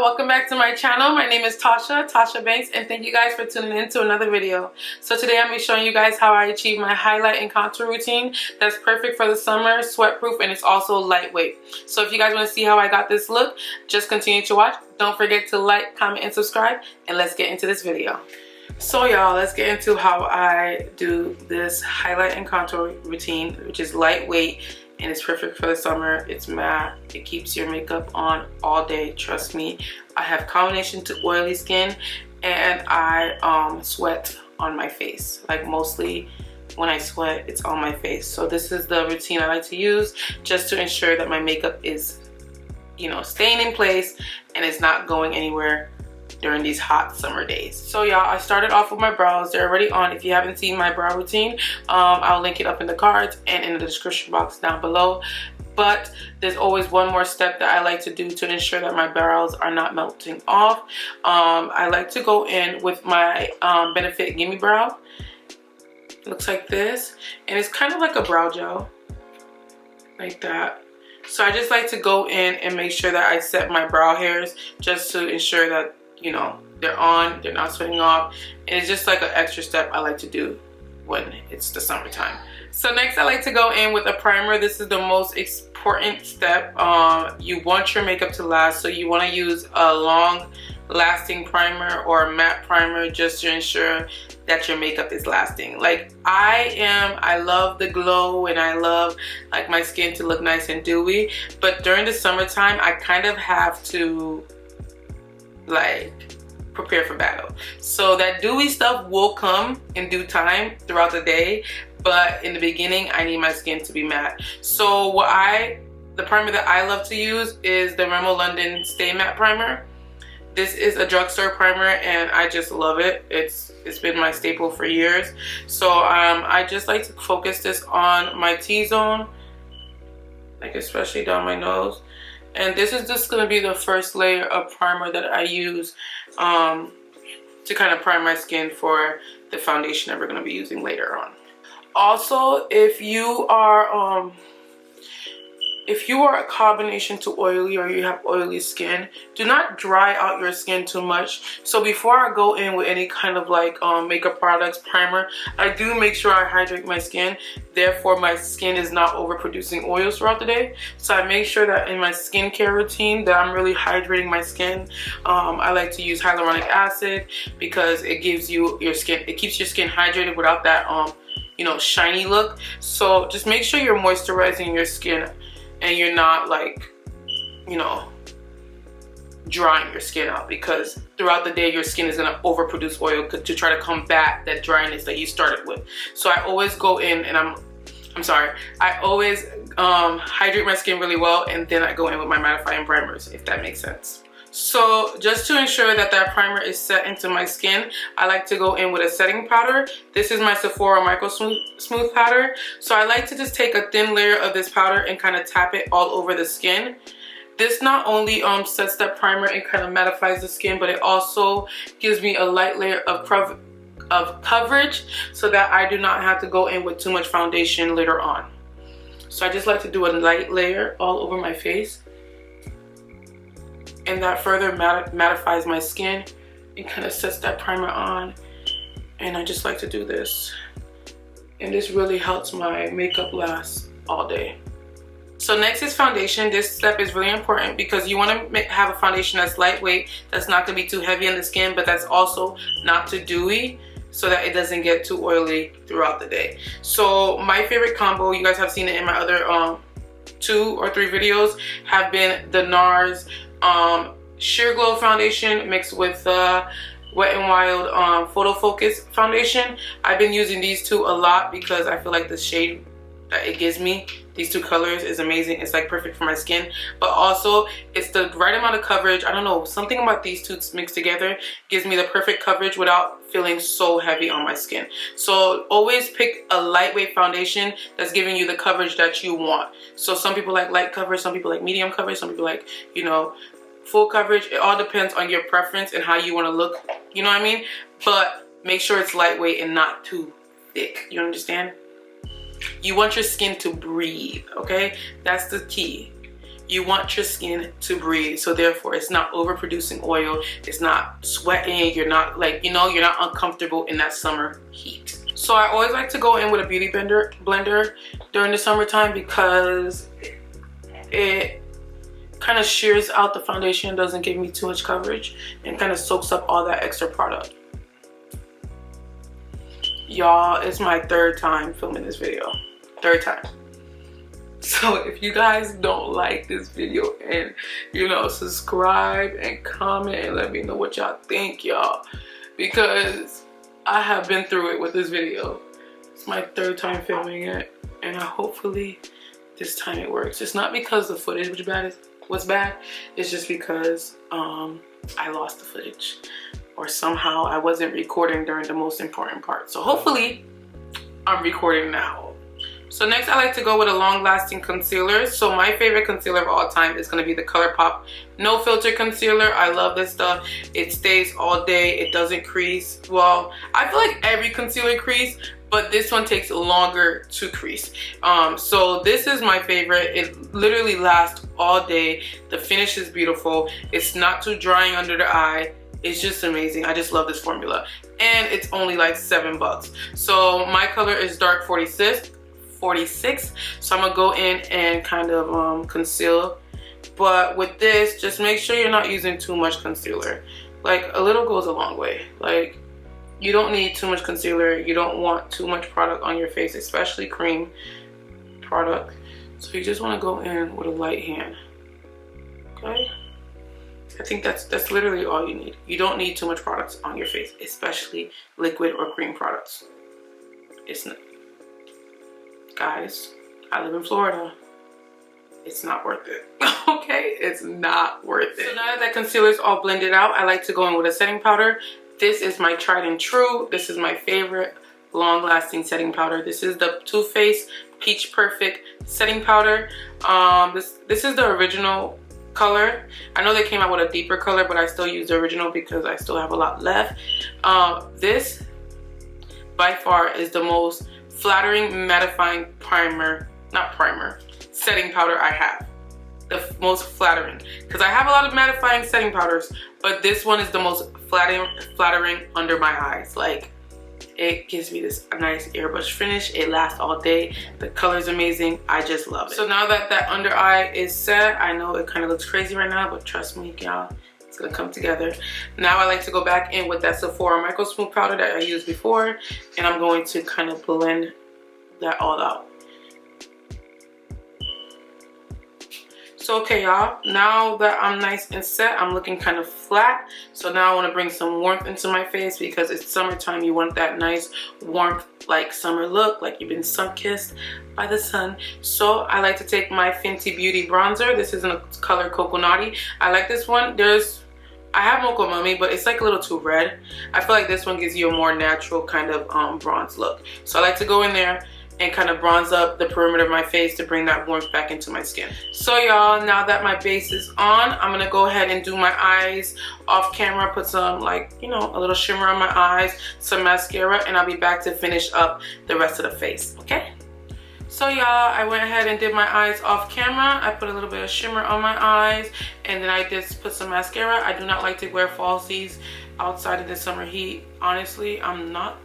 welcome back to my channel. My name is Tasha Banks, and thank you guys for tuning in to another video. So today I'm going to be showing you guys how I achieve my highlight and contour routine that's perfect for the summer, sweat proof, and it's also lightweight. So if you guys want to see how I got this look, just continue to watch. Don't forget to like, comment, and subscribe, and let's get into this video. So y'all, let's get into how I do this highlight and contour routine, which is lightweight and it's perfect for the summer. It's matte. It keeps your makeup on all day. Trust me. I have combination to oily skin, and I sweat on my face. Like mostly when I sweat, it's on my face. So this is the routine I like to use just to ensure that my makeup is, you know, staying in place and it's not going anywhere during these hot summer days. So y'all, I started off with my brows. They're already on. If you haven't seen my brow routine, I'll link it up in the cards and in the description box down below. But there's always one more step that I like to do to ensure that my brows are not melting off. I like to go in with my Benefit Gimme Brow. It looks like this, and it's kind of like a brow gel, like that. So I just like to go in and make sure that I set my brow hairs just to ensure that, you know, they're on, they're not sweating off. And it's just like an extra step I like to do when it's the summertime. So next I like to go in with a primer. This is the most important step. You want your makeup to last, so you want to use a long lasting primer or a matte primer just to ensure that your makeup is lasting. Like I love the glow and I love like my skin to look nice and dewy, but during the summertime I kind of have to like prepare for battle. So that dewy stuff will come in due time throughout the day, but in the beginning I need my skin to be matte. So the primer that I love to use is the Rimmel London Stay Matte Primer. This is a drugstore primer and I just love it. It's been my staple for years. So I just like to focus this on my T-zone, like especially down my nose. And this is just going to be the first layer of primer that I use to kind of prime my skin for the foundation that we're going to be using later on. Also, if you are a combination to oily or you have oily skin, do not dry out your skin too much. So before I go in with any kind of like makeup products, primer, I do make sure I hydrate my skin. Therefore, my skin is not overproducing oils throughout the day. So I make sure that in my skincare routine that I'm really hydrating my skin. I like to use hyaluronic acid because it gives you your skin, it keeps your skin hydrated without that you know, shiny look. So just make sure you're moisturizing your skin and you're not like, you know, drying your skin out, because throughout the day your skin is going to overproduce oil to try to combat that dryness that you started with. So I always go in and I always hydrate my skin really well, and then I go in with my mattifying primers, if that makes sense. So just to ensure that that primer is set into my skin, I like to go in with a setting powder. This is my Sephora Microsmooth powder. So I like to just take a thin layer of this powder and kind of tap it all over the skin. This not only sets that primer and kind of mattifies the skin, but it also gives me a light layer of coverage so that I do not have to go in with too much foundation later on. So I just like to do a light layer all over my face, and that further mattifies my skin and kind of sets that primer on. And I just like to do this, and this really helps my makeup last all day. So next is foundation. This step is really important because you want to have a foundation that's lightweight, that's not going to be too heavy on the skin, but that's also not too dewy, so that it doesn't get too oily throughout the day. So my favorite combo, you guys have seen it in my other 2 or 3 videos, have been the Nars Sheer Glow foundation mixed with Wet n Wild Photo Focus foundation. I've been using these two a lot because I feel like the shade that it gives me, these 2 colors, is amazing. It's like perfect for my skin, but also it's the right amount of coverage. I don't know, something about these 2 mixed together gives me the perfect coverage without feeling so heavy on my skin. So always pick a lightweight foundation that's giving you the coverage that you want. So some people like light coverage, some people like medium coverage, some people like, you know, full coverage. It all depends on your preference and how you want to look, you know what I mean? But make sure it's lightweight and not too thick, you understand? You want your skin to breathe, okay? That's the key. you want your skin to breathe, so therefore it's not overproducing oil, it's not sweating, you're not like, you know, you're not uncomfortable in that summer heat. So I always like to go in with a beauty blender during the summertime because it kind of shears out the foundation, doesn't give me too much coverage, and kind of soaks up all that extra product. Y'all, it's my third time filming this video. Third time. So if you guys don't like this video, and you know, subscribe and comment and let me know what y'all think, y'all, because I have been through it with this video. It's my third time filming it, and hopefully this time it works. It's not because the footage was bad, it's just because I lost the footage, or somehow I wasn't recording during the most important part. So hopefully I'm recording now. So next I like to go with a long-lasting concealer. So my favorite concealer of all time is going to be the Colourpop No Filter Concealer. I love this stuff. It stays all day. It doesn't crease. Well, I feel like every concealer crease, but this one takes longer to crease. So this is my favorite. It literally lasts all day. The finish is beautiful. It's not too drying under the eye. It's just amazing. I just love this formula. And it's only like $7. So my color is dark 46. So I'm gonna go in and kind of conceal, but with this, just make sure you're not using too much concealer. Like, a little goes a long way. Like, you don't need too much concealer. You don't want too much product on your face, especially cream product. So you just want to go in with a light hand. Okay, I think that's literally all you need. You don't need too much products on your face, especially liquid or cream products. It's not. Guys, I live in Florida. It's not worth it. Okay, it's not worth it. So now that concealer is all blended out, I like to go in with a setting powder. This is my tried and true. This is my favorite long-lasting setting powder. This is the Too Faced Peach Perfect setting powder. This is the original color. I know they came out with a deeper color, but I still use the original because I still have a lot left. This by far is the most flattering mattifying setting powder I have. The most flattering, because I have a lot of mattifying setting powders, but this one is the most flattering under my eyes. Like, it gives me this nice airbrush finish. It lasts all day. The color is amazing. I just love it. So now that that under eye is set, I know it kind of looks crazy right now, but trust me, y'all, it's gonna come together. Now I like to go back in with that Sephora Microsmooth powder that I used before, and I'm going to kind of blend that all out. So okay, y'all, now that I'm nice and set, I'm looking kind of flat. So now I want to bring some warmth into my face because it's summertime. You want that nice warmth, like summer look, like you've been sun-kissed by the sun. So I like to take my Fenty Beauty bronzer. This is in the color Coco. I like this one. I have Mocha Mummy, but it's like a little too red. I feel like this one gives you a more natural kind of bronze look. So I like to go in there and kind of bronze up the perimeter of my face to bring that warmth back into my skin. So y'all, now that my base is on, I'm gonna go ahead and do my eyes off camera, put some, like, you know, a little shimmer on my eyes, some mascara, and I'll be back to finish up the rest of the face, okay? So y'all, I went ahead and did my eyes off camera. I put a little bit of shimmer on my eyes, and then I just put some mascara. I do not like to wear falsies outside of the summer heat. Honestly, I'm not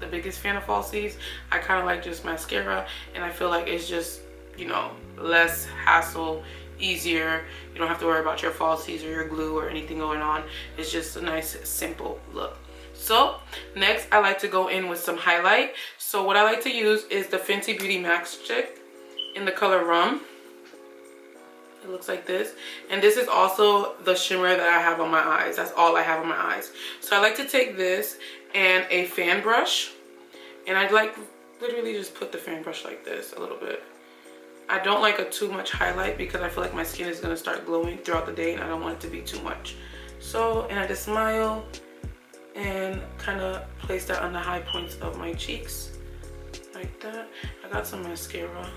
the biggest fan of falsies. I kind of like just mascara, and I feel like it's just, you know, less hassle, easier. You don't have to worry about your falsies or your glue or anything going on. It's just a nice, simple look. So next I like to go in with some highlight. So what I like to use is the Fenty Beauty MatchStix in the color Rum. It looks like this, and this is also the shimmer that I have on my eyes. That's all I have on my eyes. So I like to take this and a fan brush, and I'd like literally just put the fan brush like this a little bit. I don't like a too much highlight because I feel like my skin is going to start glowing throughout the day, and I don't want it to be too much. So, and I just smile and kind of place that on the high points of my cheeks like that. I got some mascara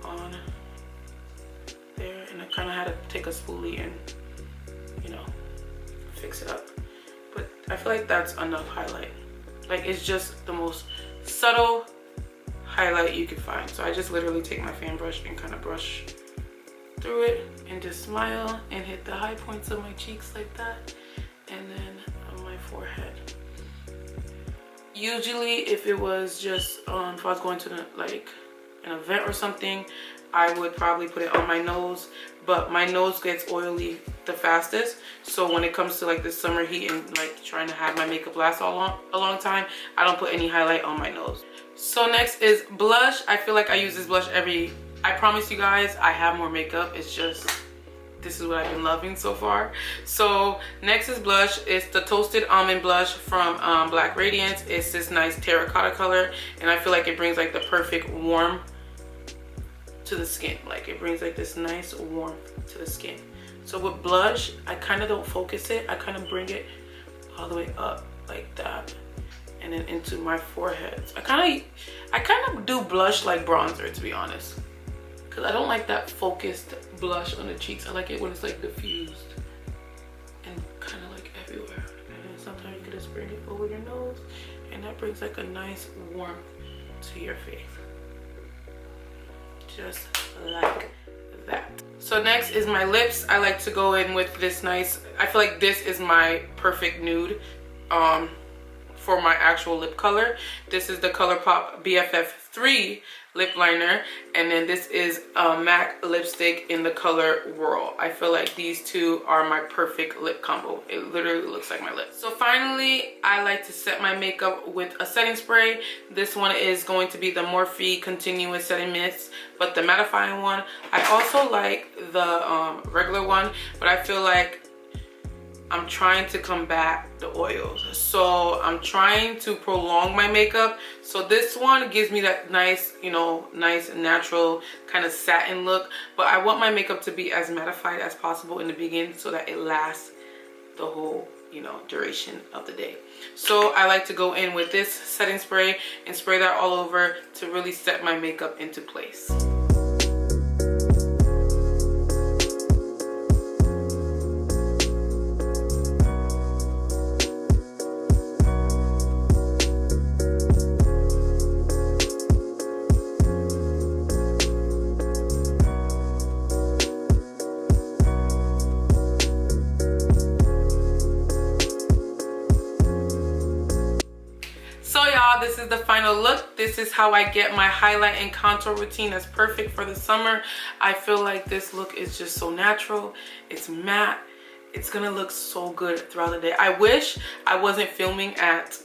on there, and I kind of had to take a spoolie and, you know, fix it up. But I feel like that's enough highlight. Like, it's just the most subtle highlight you can find. So I just literally take my fan brush and kind of brush through it and just smile and hit the high points of my cheeks like that, and then on my forehead. Usually if it was just if I was going to like an event or something, I would probably put it on my nose, but my nose gets oily the fastest. So when it comes to like the summer heat and like trying to have my makeup last a long time, I don't put any highlight on my nose. So next is blush. I feel like I use this blush I promise you guys I have more makeup. It's just, this is what I've been loving so far. So next is blush. It's the Toasted Almond blush from Black Radiance. It's this nice terracotta color, and I feel like it brings like the perfect warmth to the skin. Like it brings like this nice warmth to the skin. So with blush, I kind of don't focus it. I kind of bring it all the way up like that, and then into my forehead. I kind of do blush like bronzer, to be honest, because I don't like that focused blush on the cheeks. I like it when it's like diffused and kind of like everywhere. And then sometimes you can just bring it over your nose, and that brings like a nice warmth to your face. Just like that. So next is my lips. I like to go in with this nice, I feel like this is my perfect nude for my actual lip color. This is the Colourpop BFF3 lip liner, and then this is a MAC lipstick in the color Whirl. I feel like these two are my perfect lip combo. It literally looks like my lips. So finally, I like to set my makeup with a setting spray. This one is going to be the Morphe Continuous Setting Mist, but the mattifying one. I also like the regular one, but I feel like I'm trying to combat the oils, so I'm trying to prolong my makeup. So this one gives me that nice, you know, nice natural kind of satin look, but I want my makeup to be as mattified as possible in the beginning so that it lasts the whole, you know, duration of the day. So I like to go in with this setting spray and spray that all over to really set my makeup into place. So y'all, this is the final look. This is how I get my highlight and contour routine that's perfect for the summer. I feel like this look is just so natural. It's matte. It's gonna look so good throughout the day. I wish I wasn't filming at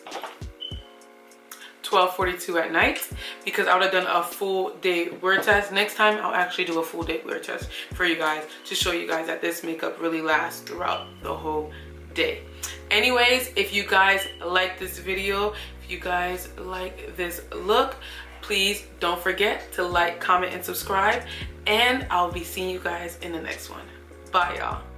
12:42 at night, because I would have done a full day wear test. Next time I'll actually do a full day wear test for you guys to show you guys that this makeup really lasts throughout the whole day. Anyways, if you guys like this video, if you guys like this look, please don't forget to like, comment, and subscribe, and I'll be seeing you guys in the next one. Bye y'all.